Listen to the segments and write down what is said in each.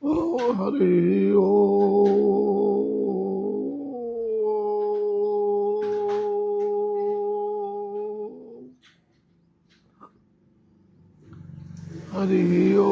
हरि ओ हरि ओ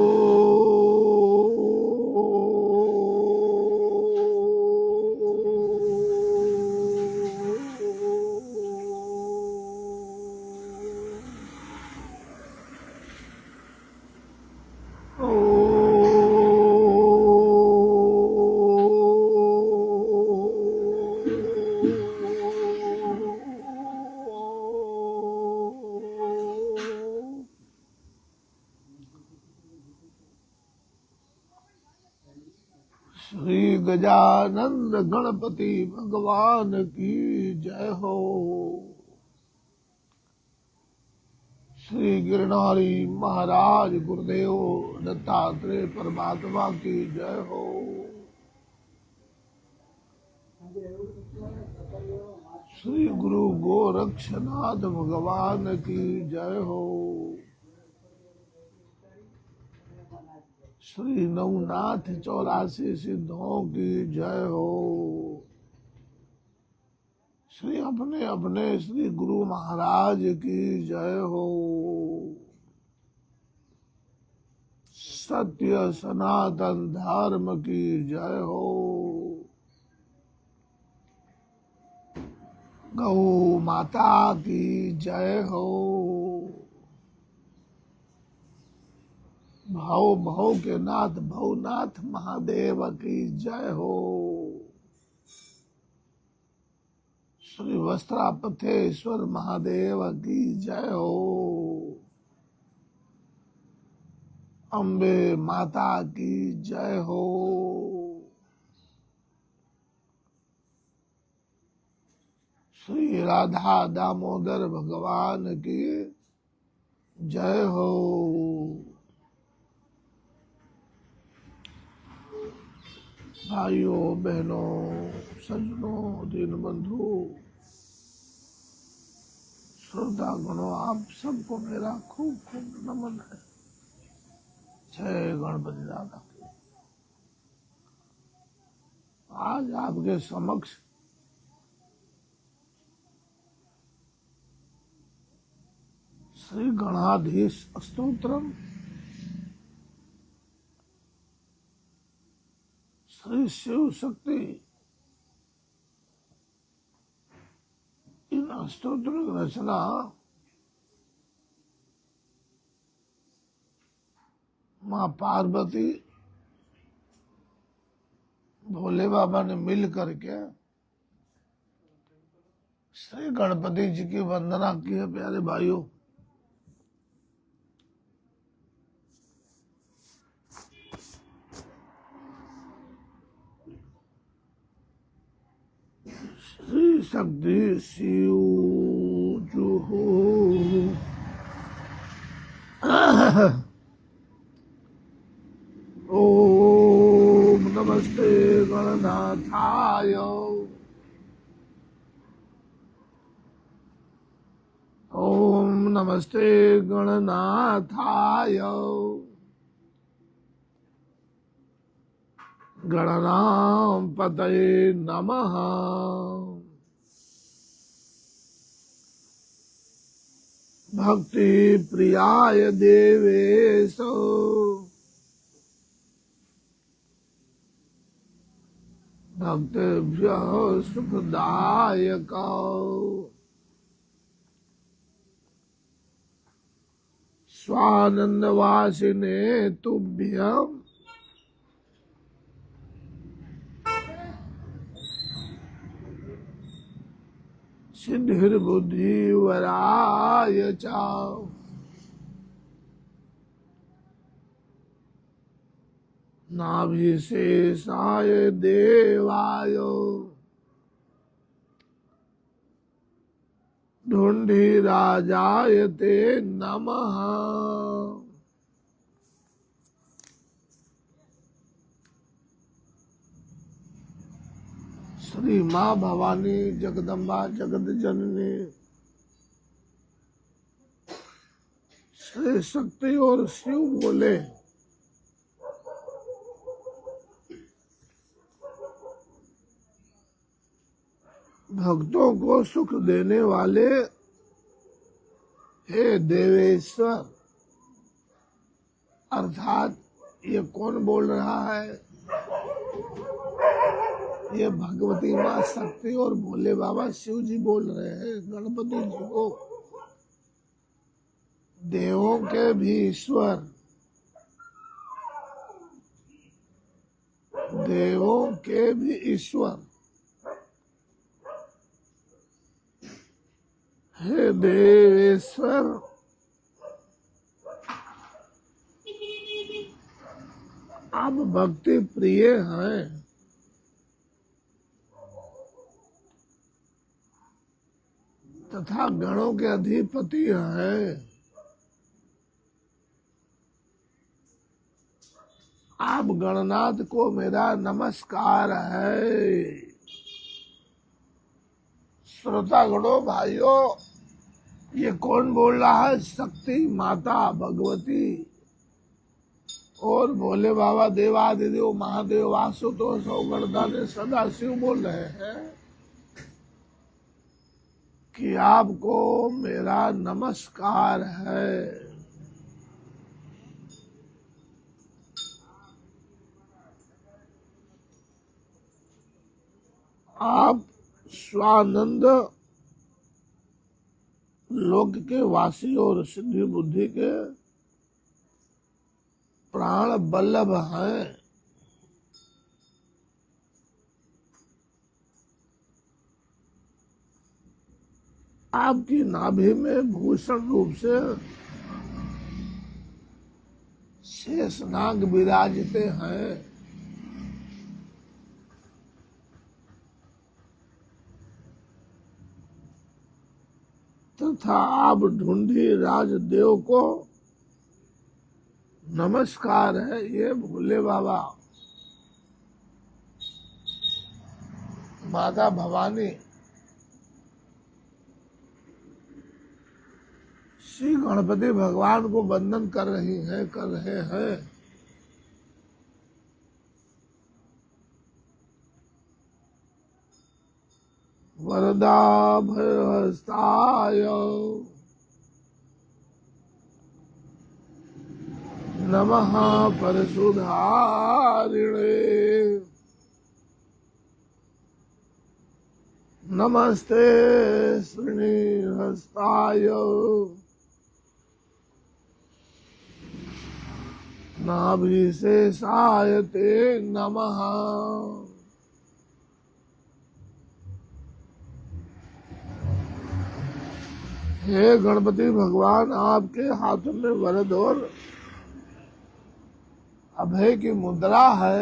श्री गजानंद गणपति भगवान की जय हो। श्री गिरनारी महाराज गुरुदेव दत्तात्रेय परमात्मा की जय हो। श्री गुरु गोरक्षनाथ भगवान की जय हो। श्री नवनाथ 84 सिद्धों की जय हो। श्री अपने अपने श्री गुरु महाराज की जय हो। सत्य सनातन धर्म की जय हो। गौ माता की जय हो। भव भव के नाथ भवनाथ महादेव की जय हो। श्री वस्त्रापथेश्वर महादेव की जय हो। अम्बे माता की जय हो। श्री राधा दामोदर भगवान की जय हो। भाइयों बहनों सज्जनों दीनबंधु श्रोतागणों, आप सबको मेरा खूब खूब नमन है। जय गणपति दादा। आज आपके समक्ष श्री गणाधीश स्तोत्रम, श्री शिव शक्ति इन स्तोत्र की रचना माँ पार्वती भोले बाबा ने मिल करके श्री गणपति जी की वंदना की है। प्यारे भाइयों, श्री शक्ति शिव जो हो। ओम नमस्ते गणनाथाय। ओम नमस्ते गणनाथाय। गणनाम पतये नमः। भक्ति प्रियाय देवेश भक्तेभ्यः सुखदायक। स्वानंदवासिने तुभ्यं सिद्धिर्बुद्धि वराय च। नाभिशेषाय देवाय ढूंढिराजाय ते नमः। श्री माँ भवानी जगदम्बा जगत जननी श्री शक्ति और शिव बोले भक्तों को सुख देने वाले हे देवेश्वर, अर्थात ये कौन बोल रहा है? ये भगवती माँ शक्ति और भोले बाबा शिव जी बोल रहे हैं गणपति जी को। देवों के भी ईश्वर, देवों के भी ईश्वर, हे देवेश्वर, आप भक्ति प्रिय हैं तथा गणों के अधिपति हैं। आप गणनाथ को मेरा नमस्कार है। श्रोता गणों भाइयों, ये कौन बोल रहा है? शक्ति माता भगवती और भोले बाबा देवादिदेव महादेव वासुतोष गणदाने सदा शिव बोल रहे हैं कि आपको मेरा नमस्कार है। आप स्वानंद लोक के वासी और सिद्धि बुद्धि के प्राण बल्लभ हैं। आपकी नाभि में भूषण रूप से शेषनाग विराजते हैं। तथा आप ढूंढी राजदेव को नमस्कार है। ये भोले बाबा, माता भवानी श्री गणपति भगवान को वंदन कर रहे हैं। वरदा भयहस्ताय नमः परशुधारिणे नमस्ते श्रीहस्ताय नाभिशेषाय ते नमः। हे गणपति भगवान, आपके हाथों में वरद और अभय की मुद्रा है।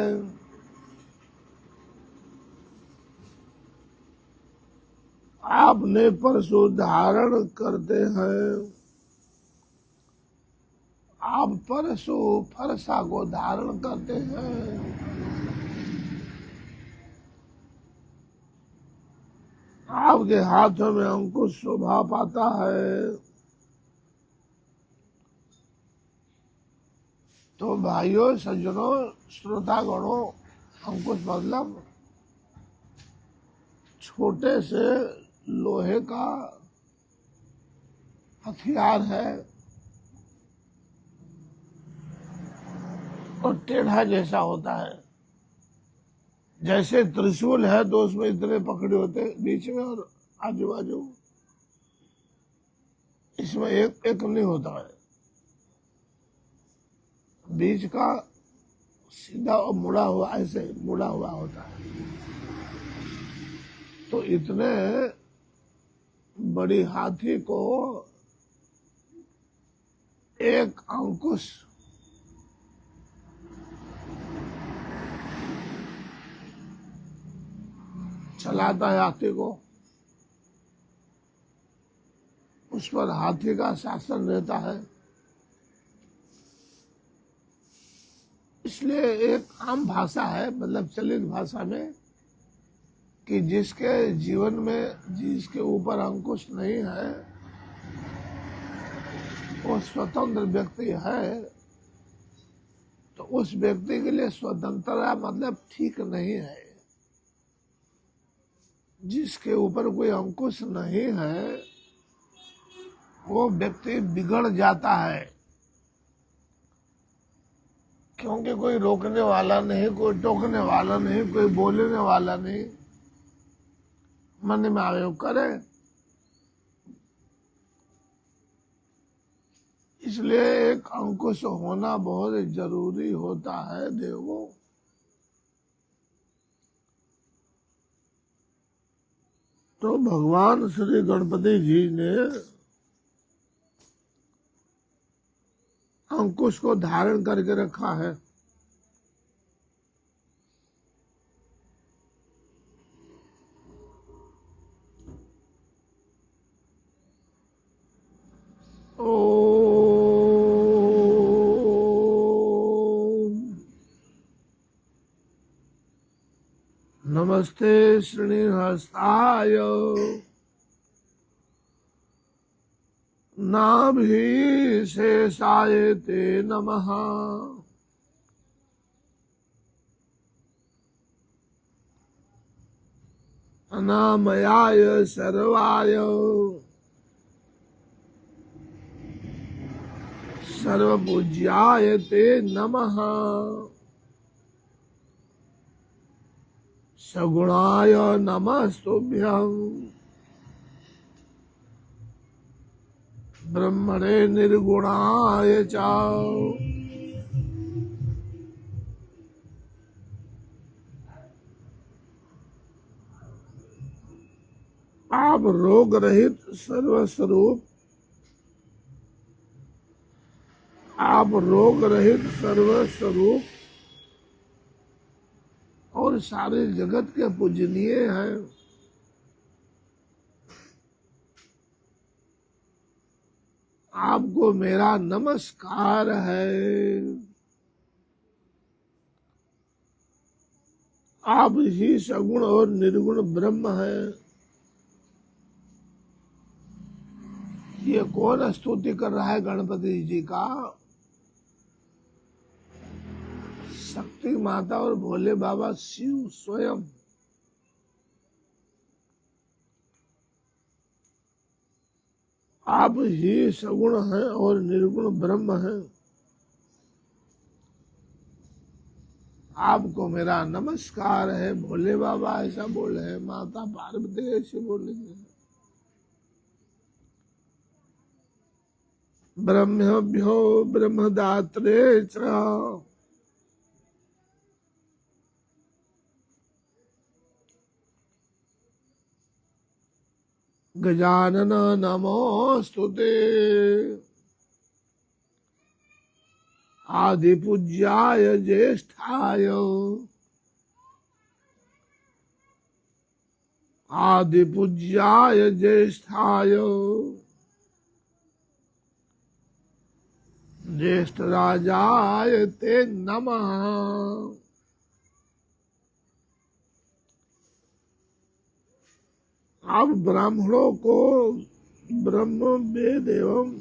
आपने परशु धारण करते हैं। आप परशु फरसा को धारण करते हैं। आपके हाथों में अंकुश शोभा पाता है। तो भाइयों सज्जनों श्रोतागणों, अंकुश मतलब छोटे से लोहे का हथियार है और टेढ़ा जैसा होता है। जैसे त्रिशूल है तो उसमें इतने पकड़े होते बीच में और आजू बाजू, इसमें एक नहीं होता है। बीच का सीधा और मुड़ा हुआ, ऐसे मुड़ा हुआ होता है। तो इतने बड़ी हाथी को एक अंकुश चलाता है हाथी को, उस पर हाथी का शासन रहता है। इसलिए एक आम भाषा है, मतलब चलित भाषा में, कि जिसके जीवन में जिसके ऊपर अंकुश नहीं है वो स्वतंत्र व्यक्ति है, तो उस व्यक्ति के लिए स्वतंत्रता मतलब ठीक नहीं है। जिसके ऊपर कोई अंकुश नहीं है वो व्यक्ति बिगड़ जाता है, क्योंकि कोई रोकने वाला नहीं, कोई टोकने वाला नहीं, कोई बोलने वाला नहीं, मन में आवे वो करे। इसलिए एक अंकुश होना बहुत जरूरी होता है देवों। तो भगवान श्री गणपति जी ने अंकुश को धारण करके रखा है। नमस्ते श्रीहस्ताय नाभिशेषाय ते नमः। अनामयाय सर्वाय सर्वपूज्याय ते नमः। सगुणाय नमस्तुभ्यं ब्रह्मणे निर्गुणाय च। आप रोग रहित सर्वस्वरूप, आप रोग रहित सर्वस्वरूप और सारे जगत के पूजनीय हैं। आपको मेरा नमस्कार है। आप ही सगुण और निर्गुण ब्रह्म हैं। ये कौन स्तुति कर रहा है गणपति जी का? शक्ति माता और भोले बाबा शिव स्वयं। आप ही सगुण हैं और निर्गुण ब्रह्म हैं। आपको मेरा नमस्कार है। भोले बाबा ऐसा बोले हैं, माता पार्वती ऐसे बोले हैं। ब्रह्मभ्यो ब्रह्मदात्रे च गजानन नमोस्तुते। आदिपूज्याय ज्येष्ठाय आदिपूज्याय ज्येष्ठाय ज्येष्ठराजाय ते नमः। आप ब्राह्मणों को ब्रह्म वेद एवं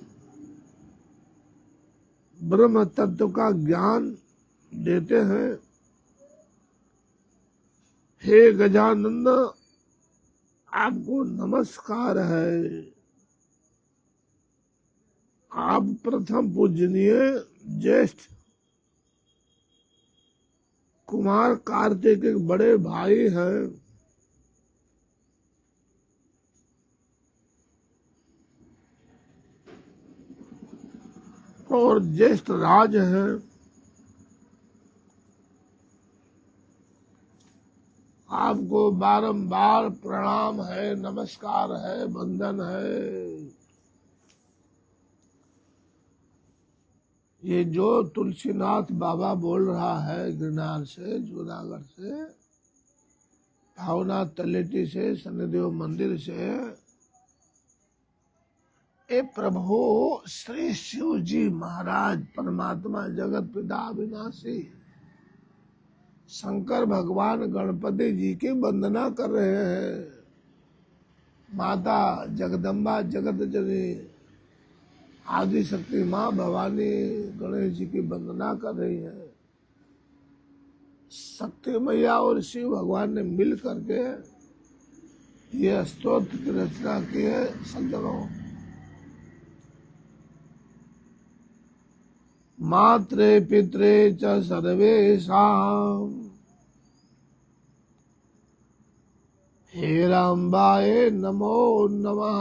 ब्रह्म तत्व का ज्ञान देते हैं। हे गजानन, आपको नमस्कार है। आप प्रथम पूजनीय ज्येष्ठ कुमार कार्तिक के बड़े भाई हैं। और ज्येष्ठ राज है। आपको बारंबार प्रणाम है, नमस्कार है, वंदन है। ये जो तुलसीनाथ बाबा बोल रहा है गिरनार से, जूनागढ़ से, भावनाथ तलेटी से, शनिदेव मंदिर से, ए प्रभु श्री शिव जी महाराज परमात्मा जगत पिता अविनाशी शंकर भगवान गणपति जी की वंदना कर रहे हैं। माता जगदम्बा जगत जननी आदि शक्ति माँ भवानी गणेश जी की वंदना कर रही है। शक्ति मैया और शिव भगवान ने मिल करके ये स्तोत्र की रचना की है सज्जनों। मात्रे पित्रे च सर्वेषां हेरम्बाय नमो नमः।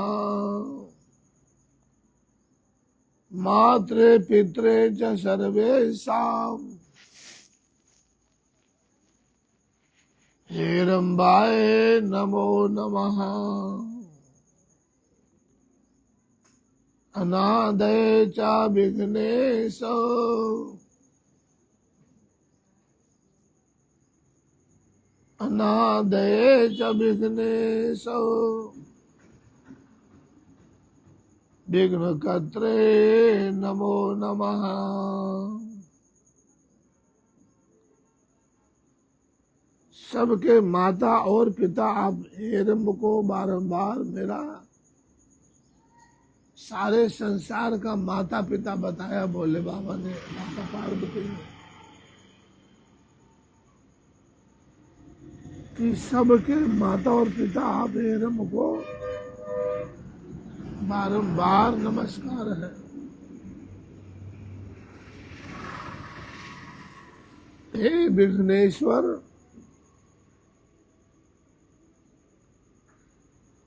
मात्रे पित्रे च सर्वेषां हेरम्बाय नमो नमः। अनादये च विघ्नेश अनादये च विघ्नेश विघ्नकर्त्रे नमो नमः। सबके माता और पिता आप हेरम्ब को बारंबार मेरा सारे संसार का माता पिता बताया भोले बाबा ने, माता पार्वती ने, कि सबके माता और पिता आप हेरम्ब को बारंबार नमस्कार है। हे विघ्नेश्वर,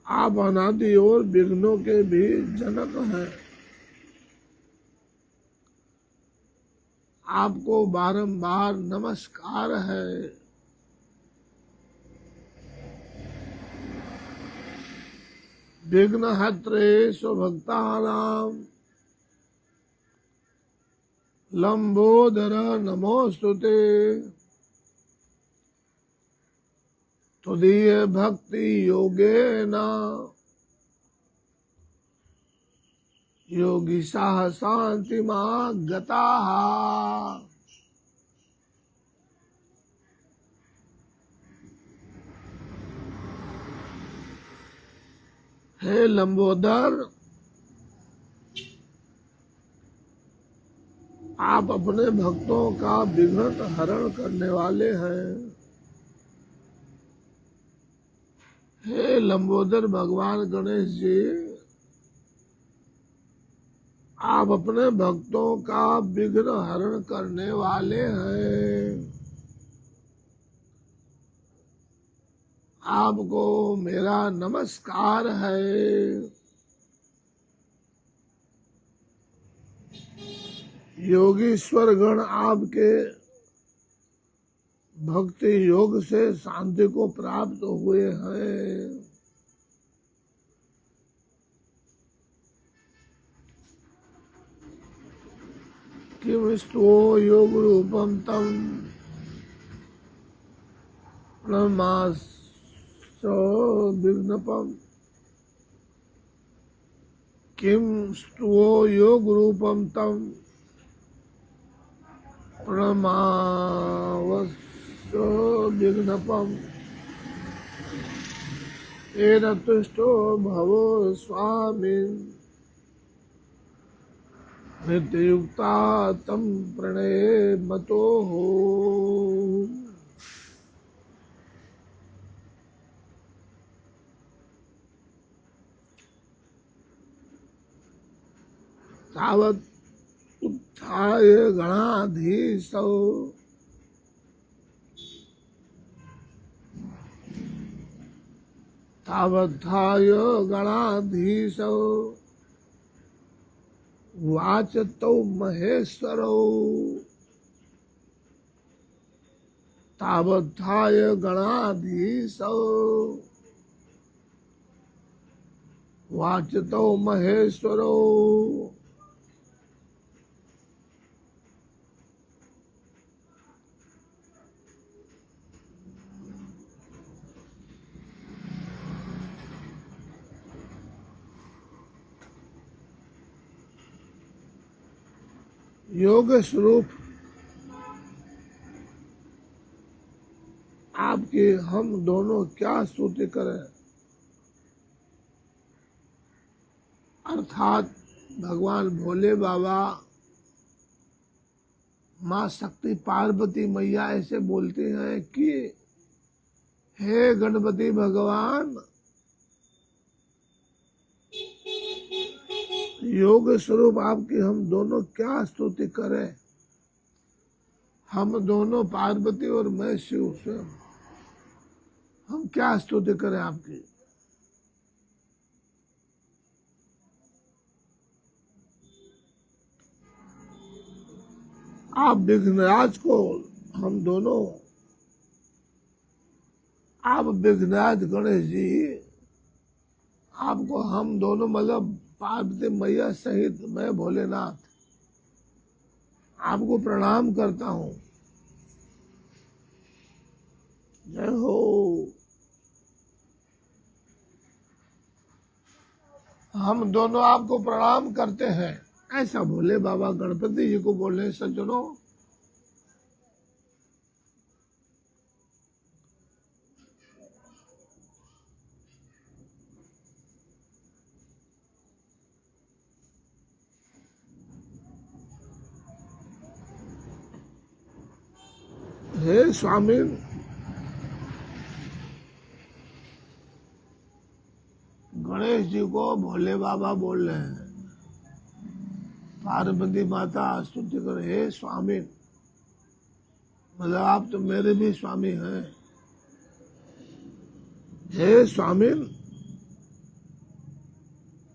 आप अनादि और विघ्नों के भी जनक हैं। आपको बारंबार नमस्कार है। विघ्नहत्रे स्वभक्तानां लंबोदर नमोस्तुते। तुदीय भक्ति योगेन योगिशाः शान्तिमा गताः। हे लंबोदर, आप अपने भक्तों का विघ्न हरण करने वाले हैं। हे लंबोदर भगवान गणेश जी, आप अपने भक्तों का विघ्न हरण करने वाले हैं। आपको मेरा नमस्कार है। योगीश्वर गण आपके भक्ति योग से शांति को प्राप्त हुए हैं। किम स्तो योग रूपम तम प्रणमासो विघ्नपम। किम स्तो योग रूपम तम प्रणमावसो विघ्नपम। येन तुष्टो भवो स्वामी नित्ययुक्ता तम प्रणये मतो हो। तावत् उत्थाय गणाधीशो तावत्थाय गणाधीशो वाचतो महेश्वरो। तावत्थाय गणाधीशो वाचतो महेश्वरो। योग स्वरूप आपकी हम दोनों क्या स्तुति करें। अर्थात भगवान भोले बाबा, माँ शक्ति पार्वती मैया ऐसे बोलते हैं कि हे गणपति भगवान, योग स्वरूप आपकी हम दोनों क्या स्तुति करें। हम दोनों पार्वती और मैं शिव स्वयं, हम क्या स्तुति करें आपकी। आप विघ्नराज को हम दोनों, आप विघ्नराज गणेश जी, आपको हम दोनों मतलब पार्वती मैया सहित मैं भोलेनाथ आपको प्रणाम करता हूं। जय हो। हम दोनों आपको प्रणाम करते हैं, ऐसा भोले बाबा गणपति जी को बोले। सज्जनों, हे स्वामी, गणेश जी को भोले बाबा बोल रहे हैं। पार्वती माता स्तुति कर, हे स्वामी, मतलब आप तो मेरे भी स्वामी हैं। हे स्वामी,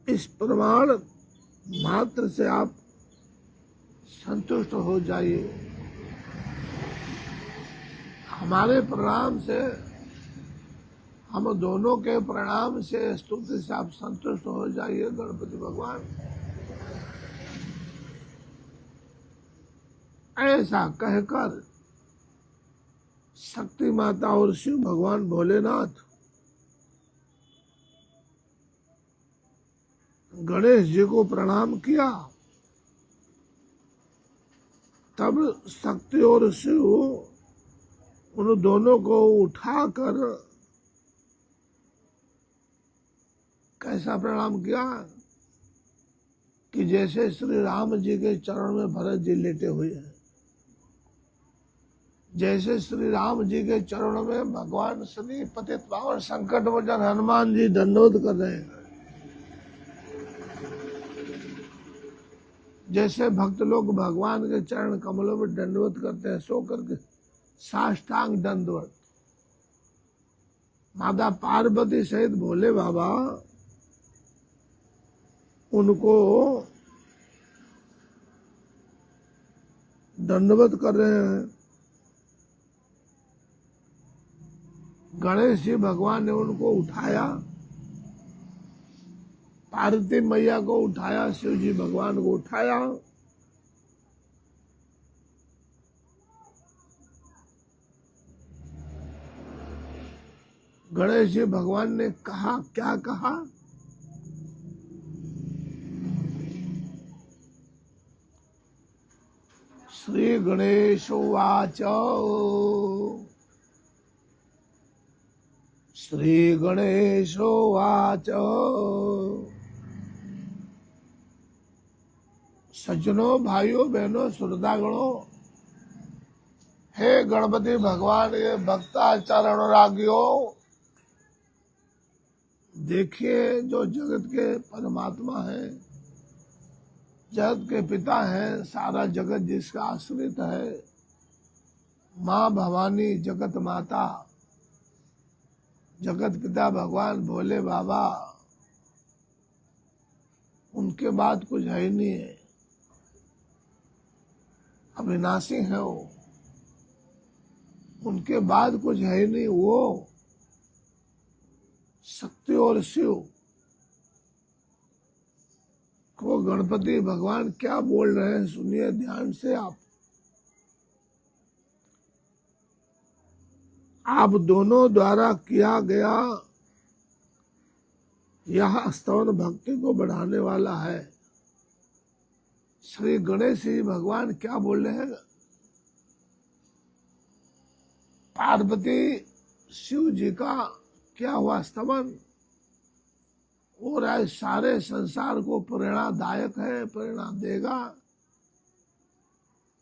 इस प्रमाण मात्र से आप संतुष्ट हो जाइए। हमारे प्रणाम से, हम दोनों के प्रणाम से, स्तुति से आप संतुष्ट हो जाइए गणपति भगवान। ऐसा कहकर शक्ति माता और शिव भगवान भोलेनाथ गणेश जी को प्रणाम किया। तब शक्ति और शिव उन दोनों को उठाकर कैसा प्रणाम किया कि जैसे श्री राम जी के चरण में भरत जी लेटे हुए हैं, जैसे श्री राम जी के चरणों में भगवान श्री पतित पावन संकट मोचन हनुमान जी दंडवत कर रहे हैं, जैसे भक्त लोग भगवान के चरण कमलों में दंडवत करते हैं, सो करके साष्टांग दंडवत, माता पार्वती सहित भोले बाबा उनको दंडवत कर रहे हैं। गणेश जी भगवान ने उनको उठाया, पार्वती मैया को उठाया, शिव जी भगवान को उठाया। गणेश जी भगवान ने कहा, क्या कहा? श्री गणेश उवाच, श्री गणेश उवाच, सज्जनों, भाइयों बहनों, श्रोतागणों, हे गणपति भगवान के भक्ताचरण रागियों, देखिए जो जगत के परमात्मा है, जगत के पिता है, सारा जगत जिसका आश्रित है, माँ भवानी जगत माता, जगत पिता भगवान भोले बाबा, उनके बाद कुछ है ही नहीं है, अविनाशी है वो, उनके बाद कुछ है ही नहीं। वो शक्ति और शिव को गणपति भगवान क्या बोल रहे हैं, सुनिए ध्यान से। आप दोनों द्वारा किया गया यह स्तवन भक्ति को बढ़ाने वाला है। श्री गणेश जी भगवान क्या बोल रहे हैं? पार्वती शिव जी का क्या हुआ स्तवन, और आज सारे संसार को प्रेरणादायक है, प्रेरणा देगा,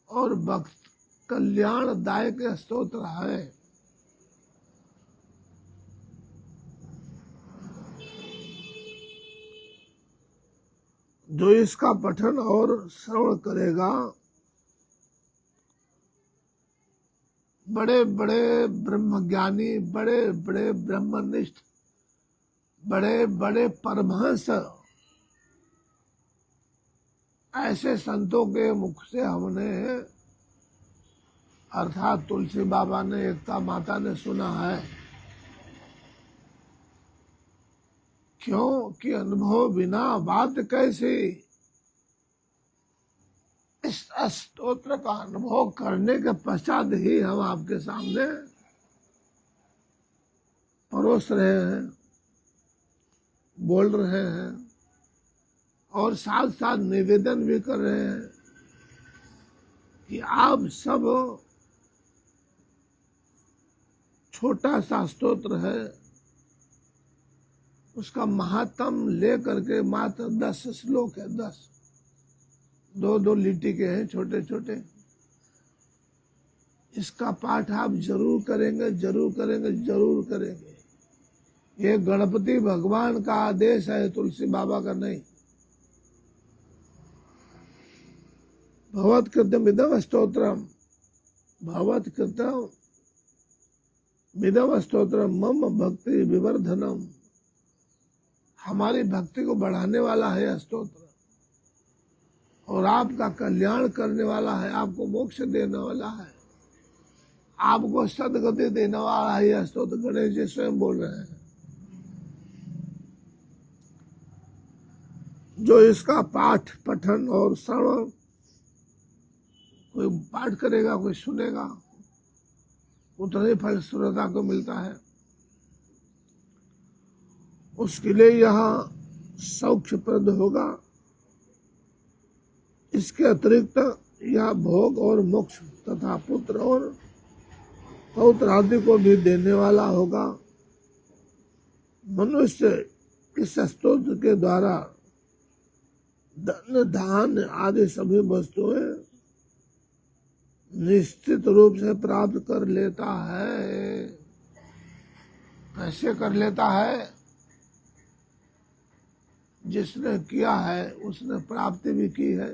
और भक्त कल्याणदायक स्तोत्र है। जो इसका पठन और श्रवण करेगा बड़े बड़े ब्रह्मज्ञानी, बड़े बड़े ब्रह्मनिष्ठ, बड़े बड़े परमहंस ऐसे संतों के मुख से हमने अर्थात तुलसी बाबा ने, एकता माता ने सुना है। क्यों कि अनुभव बिना बात कैसी। इस स्तोत्र का अनुभव करने के पश्चात ही हम आपके सामने परोस रहे हैं, बोल रहे हैं और साथ साथ निवेदन भी कर रहे हैं कि आप सब छोटा सा स्तोत्र है, उसका महात्म ले करके मात्र 10 श्लोक है, 10 दो लिटी के हैं, छोटे छोटे। इसका पाठ आप जरूर करेंगे, जरूर करेंगे, जरूर करेंगे। ये गणपति भगवान का आदेश है, तुलसी बाबा का नहीं। भवत्कृतम इदम स्तोत्रम, भवत्कृतम इदम स्तोत्रम मम भक्ति विवर्धनम। हमारी भक्ति को बढ़ाने वाला है यह स्तोत्र और आपका कल्याण करने वाला है, आपको मोक्ष देने वाला है, आपको सदगति देने वाला है यह स्तोत्र। गणेश जी स्वयं बोल रहे हैं। जो इसका पाठ पठन और श्रवण, कोई पाठ करेगा, कोई सुनेगा, उतना ही फल श्रोता को मिलता है। उसके लिए यहाँ सौख्यप्रद होगा। इसके अतिरिक्त यह भोग और मोक्ष तथा पुत्र और पौत्र आदि को भी देने वाला होगा। मनुष्य इस स्तोत्र के द्वारा धन धान्य आदि सभी वस्तुएं निश्चित रूप से प्राप्त कर लेता है। कैसे कर लेता है? जिसने किया है उसने प्राप्ति भी की है।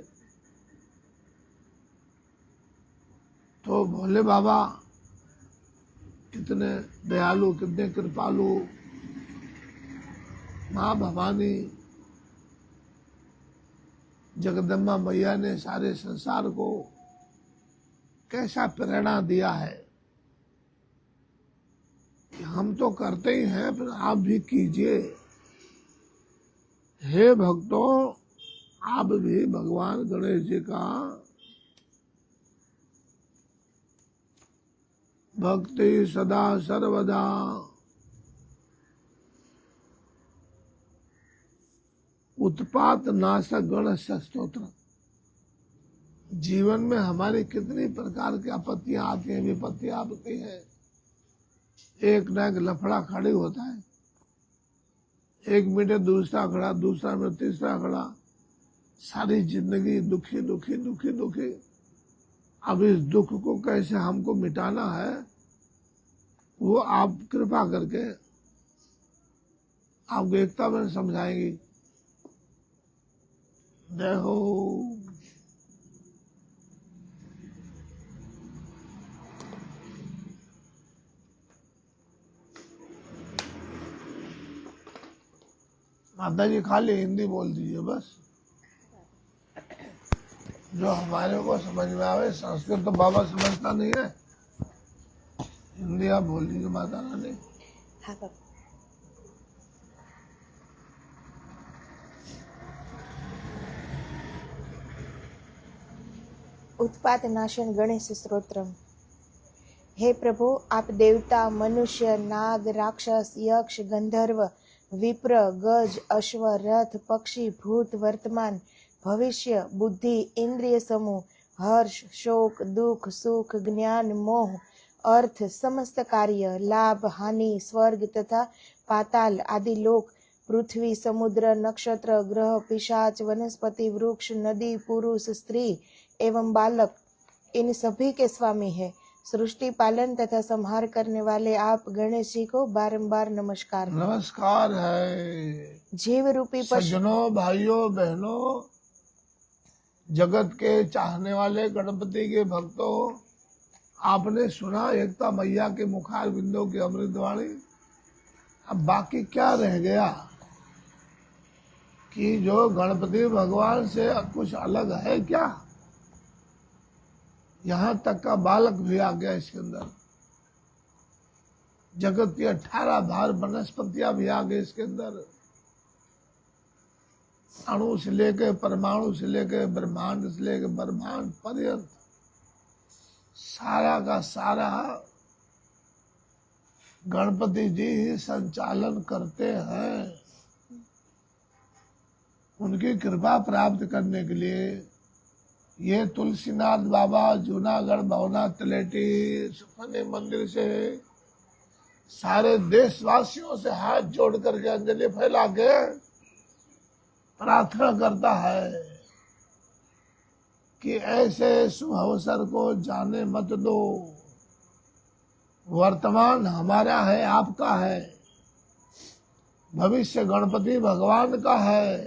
तो भोले बाबा कितने दयालु, कितने कृपालु, माँ भवानी जगदम्बा मैया ने सारे संसार को कैसा प्रेरणा दिया है कि हम तो करते ही हैं, पर आप भी कीजिए। हे भक्तों, आप भी भगवान गणेश जी का भक्ति सदा सर्वदा उत्पात नाशक गणेश स्तोत्र। जीवन में हमारी कितनी प्रकार की आपत्तियां आती हैं, विपत्तियां आती हैं, एक न एक लफड़ा खड़ी होता है। एक मिनट दूसरा खड़ा, दूसरा मिनट तीसरा खड़ा, सारी जिंदगी दुखी दुखी दुखी दुखी। अब इस दुख को कैसे हमको मिटाना है, वो आप कृपा करके आपको एकता में समझाएंगी। जय हो। माता जी खाली हिंदी बोल दीजिए बस, जो हमारे को समझ में आवे। संस्कृत तो बाबा समझता नहीं है, हिंदी आप बोल दीजिए माता रानी। हाँ बाबा। उत्पात नाशन गणेश स्तोत्रम। हे प्रभु, आप देवता, मनुष्य, नाग, राक्षस, यक्ष, गंधर्व, विप्र, गज, अश्व, रथ, पक्षी, भूत, वर्तमान, भविष्य, बुद्धि, इंद्रिय समूह, हर्ष, शोक, दुख, सुख, ज्ञान, मोह, अर्थ, समस्त कार्य, लाभ, हानि, स्वर्ग तथा पाताल आदि लोक, पृथ्वी, समुद्र, नक्षत्र, ग्रह, पिशाच, वनस्पति, वृक्ष, नदी, पुरुष, स्त्री एवं बालक, इन सभी के स्वामी है। सृष्टि पालन तथा संहार करने वाले आप गणेश जी को बारंबार नमस्कार। नमस्कार है। जीव रूपी सज्जनों, भाइयों, बहनों, जगत के चाहने वाले गणपति के भक्तों, आपने सुना एकता मैया के मुखार बिंदों की अमृतवाणी। अब बाकी क्या रह गया कि जो गणपति भगवान से कुछ अलग है क्या? यहाँ तक का बालक भी आ गया इसके अंदर। जगत की 18 भार वनस्पतियां भी आ गई इसके अंदर। अणु से लेके परमाणु से लेके ब्रह्मांड से लेके ब्रह्मांड पर्यंत सारा का सारा गणपति जी ही संचालन करते हैं। उनकी कृपा प्राप्त करने के लिए ये तुलसीनाथ बाबा जूनागढ़ भवनाथ तलेटी सुखमनी मंदिर से सारे देशवासियों से हाथ जोड़ करके अंजलि फैला के प्रार्थना करता है कि ऐसे शुभ अवसर को जाने मत दो। वर्तमान हमारा है, आपका है, भविष्य गणपति भगवान का है।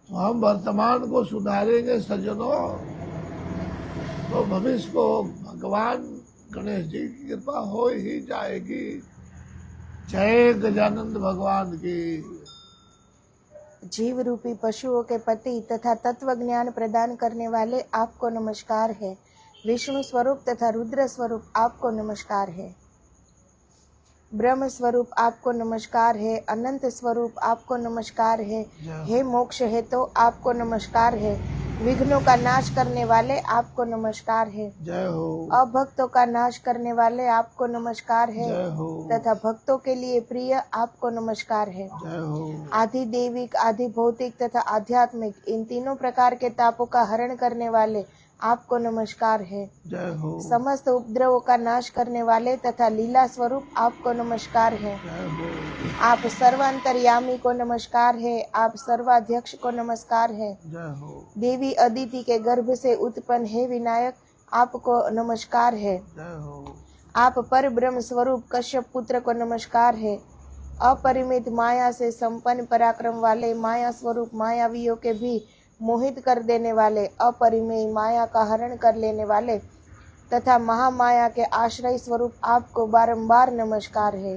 तो हम वर्तमान को सुधारेंगे सज्जनों, तो भविष्य को भगवान गणेश जी की कृपा हो ही जाएगी। जय गजानंद भगवान की। जीव रूपी पशुओं के पति तथा तत्व ज्ञान प्रदान करने वाले आपको नमस्कार है। विष्णु स्वरूप तथा रुद्र स्वरूप आपको नमस्कार है। ब्रह्म स्वरूप आपको नमस्कार है। अनंत स्वरूप आपको नमस्कार है। हे मोक्ष हेतु आपको नमस्कार है। विघ्नों का नाश करने वाले आपको नमस्कार है। जय हो। अभक्तों का नाश करने वाले आपको नमस्कार है। जय हो। तथा भक्तों के लिए प्रिय आपको नमस्कार है। जय हो। आधि देविक, आधि भौतिक तथा आध्यात्मिक इन तीनों प्रकार के तापों का हरण करने वाले आपको नमस्कार है। जय हो। समस्त उपद्रवों का नाश करने वाले तथा लीला स्वरूप आपको नमस्कार है। जय हो। आप सर्वांतर्यामी को नमस्कार है। आप सर्वाध्यक्ष को नमस्कार है। जय हो। देवी अदिति के गर्भ से उत्पन्न है विनायक आपको नमस्कार है। जय हो। आप पर ब्रह्म स्वरूप कश्यप पुत्र को नमस्कार है। अपरिमित माया से संपन्न पराक्रम वाले माया स्वरूप मायावियों के भी मोहित कर देने वाले, अपरिमेय माया का हरण कर लेने वाले तथा महामाया के आश्रय स्वरूप आपको बारंबार नमस्कार है।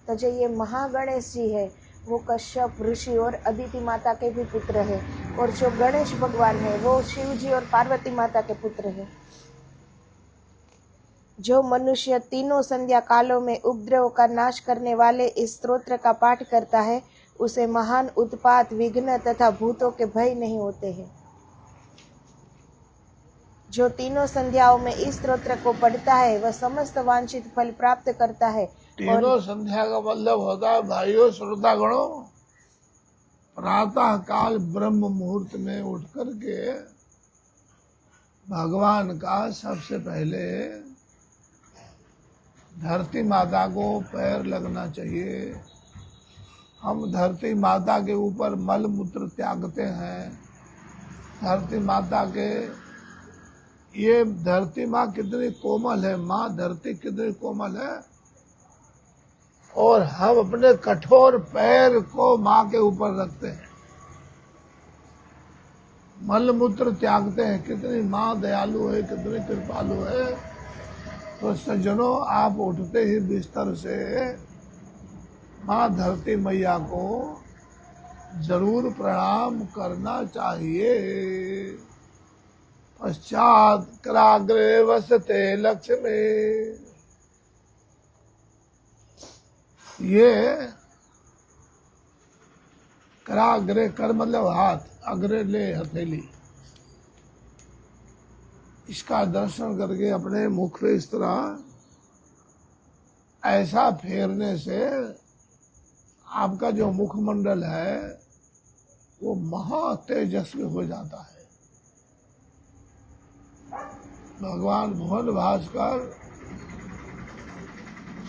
तो जो ये महागणेश जी है वो कश्यप ऋषि और अदिति माता के भी पुत्र है, और जो गणेश भगवान है वो शिव जी और पार्वती माता के पुत्र है। जो मनुष्य तीनों संध्या कालों में उपद्रव का नाश करने वाले इस स्तोत्र का पाठ करता है उसे महान उत्पात, विघ्न तथा भूतों के भय नहीं होते हैं। जो तीनों संध्याओं में इस स्तोत्र को पढ़ता है वह समस्त वांछित फल प्राप्त करता है। तीनों संध्या का मतलब होता है भाइयों श्रोतागणों, प्रातः काल ब्रह्म मुहूर्त में उठ करके भगवान का सबसे पहले धरती माता को पैर लगना चाहिए। हम धरती माता के ऊपर मल मूत्र त्यागते हैं। धरती माता के, ये धरती माँ कितनी कोमल है, माँ धरती कितनी कोमल है, और हम अपने कठोर पैर को माँ के ऊपर रखते हैं, मल मूत्र त्यागते हैं। कितनी माँ दयालु है, कितनी कृपालु है। तो सज्जनों, आप उठते ही बिस्तर से माँ धरती मैया को जरूर प्रणाम करना चाहिए। पश्चात कराग्रे वसते लक्ष्मी, ये कराग्रे कर मतलब हाथ, अग्रे ले हथेली, इसका दर्शन करके अपने मुख पे इस तरह ऐसा फेरने से आपका जो मुखमंडल है वो महा तेजस्वी हो जाता है। भगवान भुवन भास्कर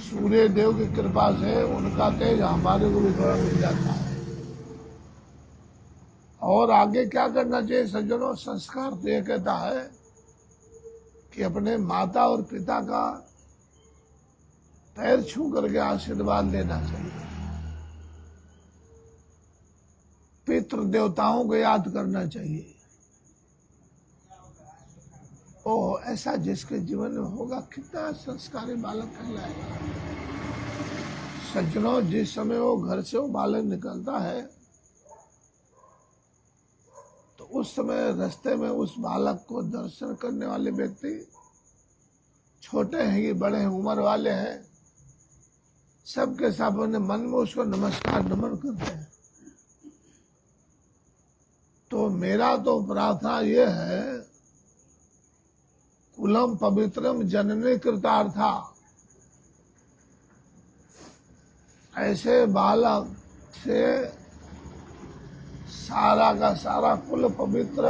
सूर्य देव की कृपा से उनका तेज हमारे को भी थोड़ा मिल जाता है। और आगे क्या करना चाहिए सज्जनों? संस्कार तो ये कहता है कि अपने माता और पिता का पैर छू करके आशीर्वाद लेना चाहिए। पितृ देवताओं को याद करना चाहिए। ओ ऐसा जिसके जीवन में होगा कितना संस्कारी बालक कहलाएगा। सज्जनों, जिस समय वो घर से वो बालक निकलता है तो उस समय रास्ते में उस बालक को दर्शन करने वाले व्यक्ति छोटे हैं कि बड़े हैं, उम्र वाले हैं, सबके सब अपने मन में उसको नमस्कार नमन करते हैं। तो मेरा तो प्रार्थना ये है, कुलम पवित्रम जननी कृतार्था, ऐसे बालक से सारा का सारा कुल पवित्र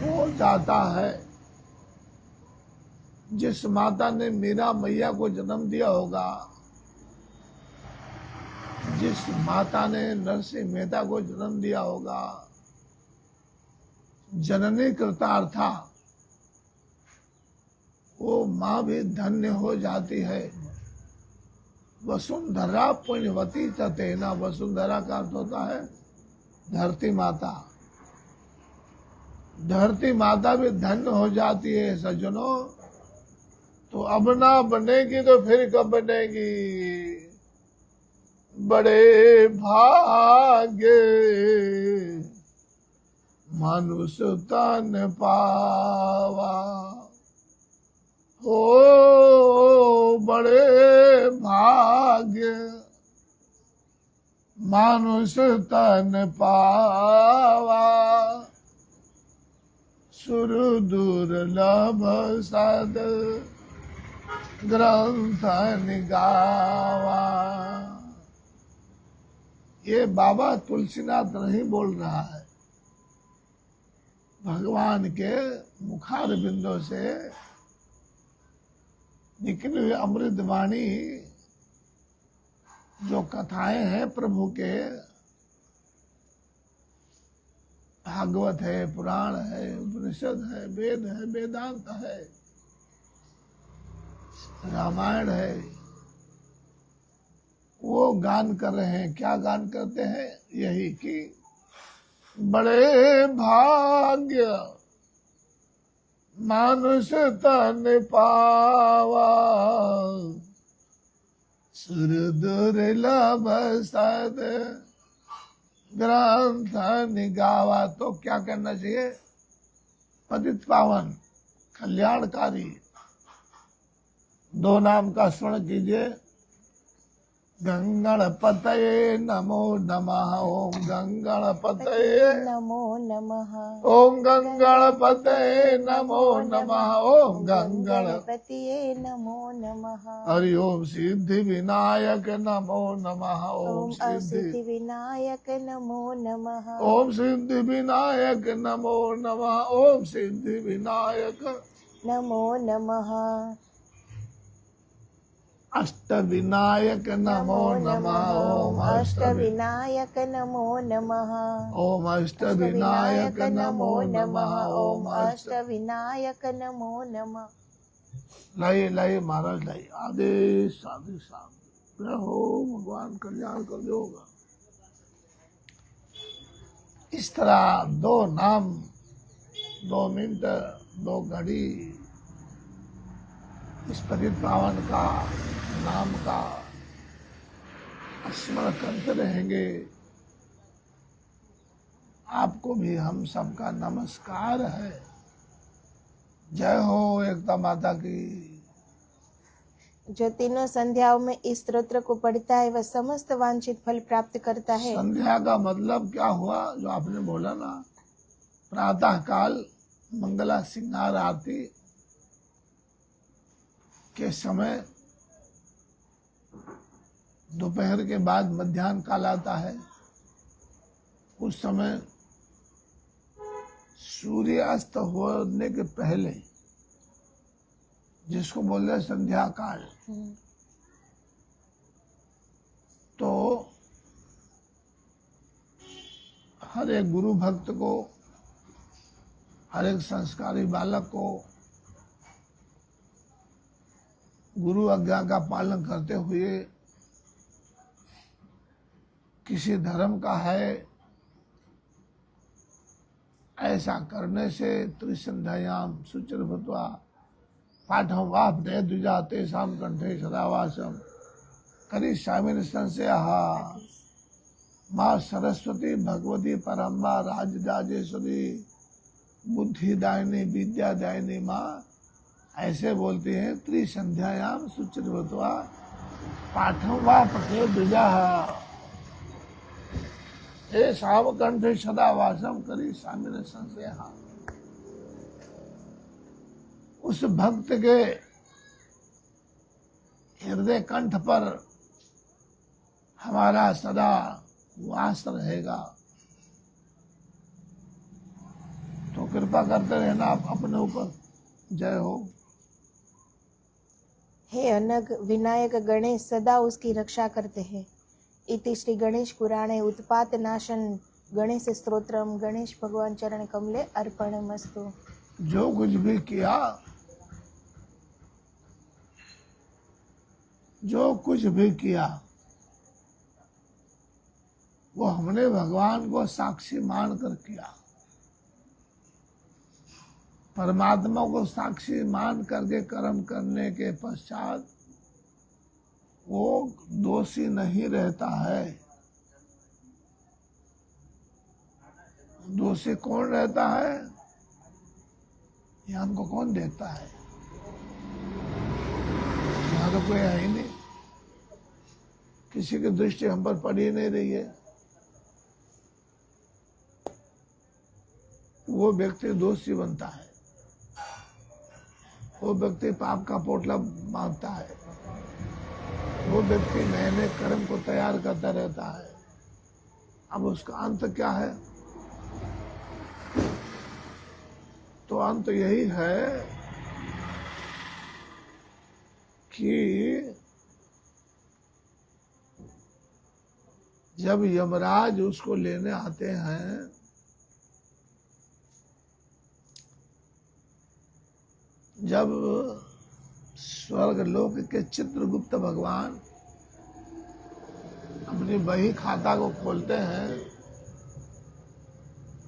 हो जाता है। जिस माता ने मीरा मैया को जन्म दिया होगा, जिस माता ने नरसिंह मेहता को जन्म दिया होगा, जननी कृतार्था, वो माँ भी धन्य हो जाती है। वसुंधरा पुण्यवती तेना, वसुंधरा का अर्थ होता है धरती माता। धरती माता भी धन्य हो जाती है सज्जनों। तो अब ना बनेगी तो फिर कब बनेगी। बड़े भाग्य मनुष्य तन पावा, हो बड़े भाग्य मनुष्य तन पावा, सुर दुर्लभ सद ग्रंथ निगावा। ये बाबा तुलसीनाथ नहीं बोल रहा है, भगवान के मुखार बिंदों से निकली हुई अमृत वाणी, जो कथाएं हैं प्रभु के, भागवत है, पुराण है, उपनिषद है, वेद है, वेदांत है, रामायण है, वो गान कर रहे हैं। क्या गान करते हैं? यही कि बड़े भाग्य मानुष तन पावा, सुर दुर्लभ सद ग्रंथ निगावा। तो क्या करना चाहिए? पतित पावन कल्याणकारी दो नाम का स्मरण कीजिए। गंगणपतये नमो नमः। ओम गंगणपतये नमो नमः। ओम गंगणपतये नमो नमः। ओम गंगण गणपतये नमो नमः। हरि ओम सिद्धि विनायक नमो नमः। ओम सिद्धि विनायक नमो नमः। ओम सिद्धि विनायक नमो नमः। ओम सिद्धि विनायक नमो नमः। अष्ट विनायक नमो नमः। ओम अष्ट विनायक नमो नमः। ओम अष्ट विनायक नमो नमः। ओम अष्ट विनायक नमो नमः। लाइए लाइए महाराज लाइए। आदेश आदेश हो, भगवान कल्याण कर देगा। इस तरह दो नाम, 2 मिनट, 2 घड़ी इस पतित पावन का नाम का स्मरण करते रहेंगे। आपको भी हम सबका नमस्कार है। जय हो एकता माता की। जो तीनों संध्याओं में इस स्तोत्र को पढ़ता है वह समस्त वांछित फल प्राप्त करता है। संध्या का मतलब क्या हुआ? जो आपने बोला ना, प्रातः काल मंगला सिंगार आरती के समय, दोपहर के बाद मध्याह्न काल आता है। उस समय सूर्य अस्त होने के पहले, जिसको बोलते हैं संध्या काल, तो हर एक गुरु भक्त को, हर एक संस्कारी बालक को गुरु आज्ञा का पालन करते हुए किसी धर्म का है, ऐसा करने से त्रिसंध्यायाम शुचिर भूत्वा पाठं वाप्ते द्विजा तेषां कंठे सदावासम करिष्यामि संशयः। माँ सरस्वती भगवती परम्बा राजराजेश्वरी बुद्धिदायिनी विद्यादायिनी माँ ऐसे बोलती हैं, त्रिसंध्यायाम शुचिर भूत्वा पाठं वाप्ते द्विजा तेषां कंठे सदावासम करिष्यामि संशयः। उस भक्त के हृदय कंठ पर हमारा सदा वास रहेगा। तो कृपा करते रहना आप अपने ऊपर। जय हो। हे अनग विनायक गणेश सदा उसकी रक्षा करते हैं। इति श्री गणेश पुराणे उत्पात नाशन गणेश स्तोत्रम गणेश भगवान चरण कमले अर्पणमस्तु। जो कुछ भी किया, जो कुछ भी किया वो हमने भगवान को साक्षी मान कर किया। परमात्मा को साक्षी मान करके कर्म करने के पश्चात वो दोषी नहीं रहता है। दोषी कौन रहता है? ये हमको कौन देखता है? यहाँ तो कोई है ही नहीं, किसी की दृष्टि हम पर पड़ी नहीं रही है। वो व्यक्ति दोषी बनता है, वो व्यक्ति पाप का पोटला बांधता है, वो व्यक्ति नए नए कर्म को तैयार करता रहता है। अब उसका अंत क्या है? तो अंत यही है कि जब यमराज उसको लेने आते हैं जब स्वर्ग लोक के चित्रगुप्त भगवान अपनी बही खाता को खोलते हैं,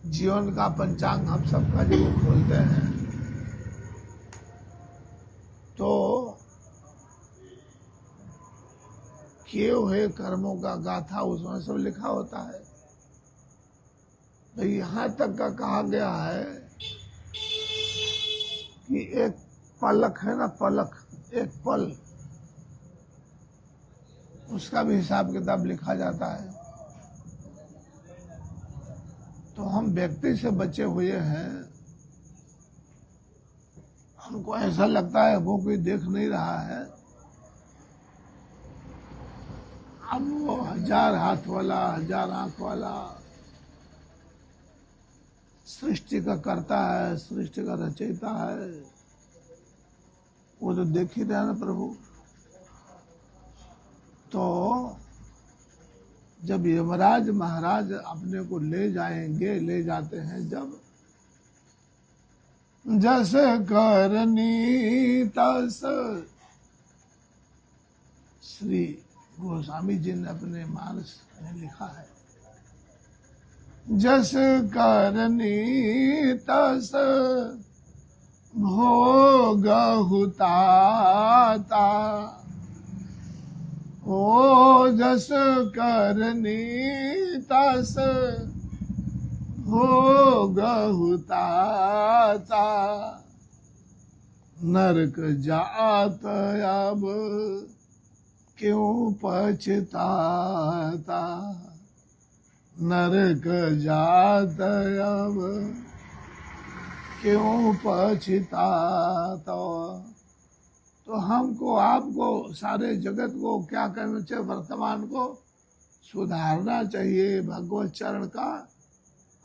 जीवन का पंचांग हम सबका जब वो खोलते हैं तो किए हुए कर्मों का गाथा उसमें सब लिखा होता है। भाई यहाँ तक का कहा गया है कि एक पलक है ना, पलक, एक पल, उसका भी हिसाब किताब लिखा जाता है। तो हम व्यक्ति से बचे हुए हैं, हमको ऐसा लगता है वो कोई देख नहीं रहा है। अब वो 1000 हाथ वाला, 1000 आंख वाला सृष्टि का करता है, सृष्टि का रचयिता है, वो तो देख ही रहा ना प्रभु। तो जब यमराज महाराज अपने को ले जाएंगे, ले जाते हैं, जब जस करनी तस, श्री गोस्वामी जी ने अपने मानस में लिखा है, जस करनी तस भोग हुताता, ओ जस करनी तस भोग हुताता, नरक जात अब क्यों पछताता, नरक जात अब क्यों पछताता। तो हमको, आपको, सारे जगत को क्या करना चाहिए? वर्तमान को सुधारना चाहिए, भगवत चरण का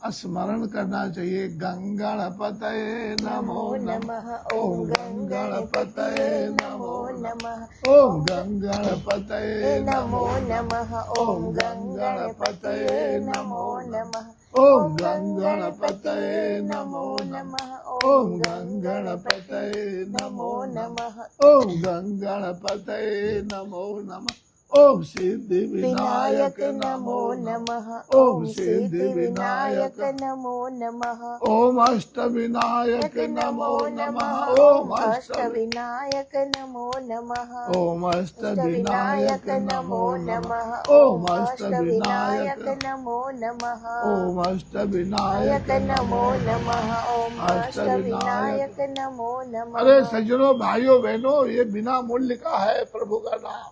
स्मरण करना चाहिए। गंगणपतये नमो नमः, ओम गंगणपतये नमो नमः, ओम गंगणपतये नमो नमः, ओम गंगणपतये नमो नमः, ओम गंगणपतये नमो नमः, ओम गंगणपतये नमो नमः, ओम गंगणपतये नमो नमः, ओम सिद्धि विनायक विनायक नमो नमः। ओम सिद्धि विनायक नमो नमः। ओम अष्ट विनायक नमो नमः। ओम अष्ट विनायक नमो नमः। ओम अष्ट विनायक नमो नमः। ओम अष्ट विनायक नमो नमः। ओम अष्ट विनायक नमो नमः। ओम अष्ट विनायक नमो नमः। अरे सज्जनों, भाइयों बहनों, ये बिना मूल्य का है प्रभु का नाम।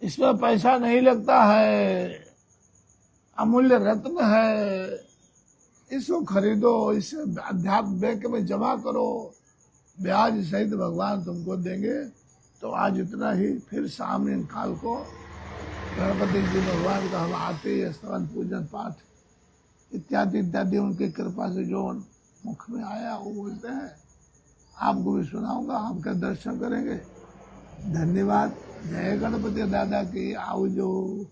इसमें पैसा नहीं लगता है, अमूल्य रत्न है। इसको खरीदो, इसे अध्यात्म बैंक में जमा करो, ब्याज सहित भगवान तुमको देंगे। तो आज इतना ही, फिर शाम काल को गणपति जी भगवान का हम आते ही स्तवन पूजन पाठ इत्यादि इत्यादि उनकी कृपा से जो मुख में आया वो बोलते हैं, आपको भी सुनाऊंगा, आपका दर्शन करेंगे। धन्यवाद। जय गणपति दादा की। आओ जो।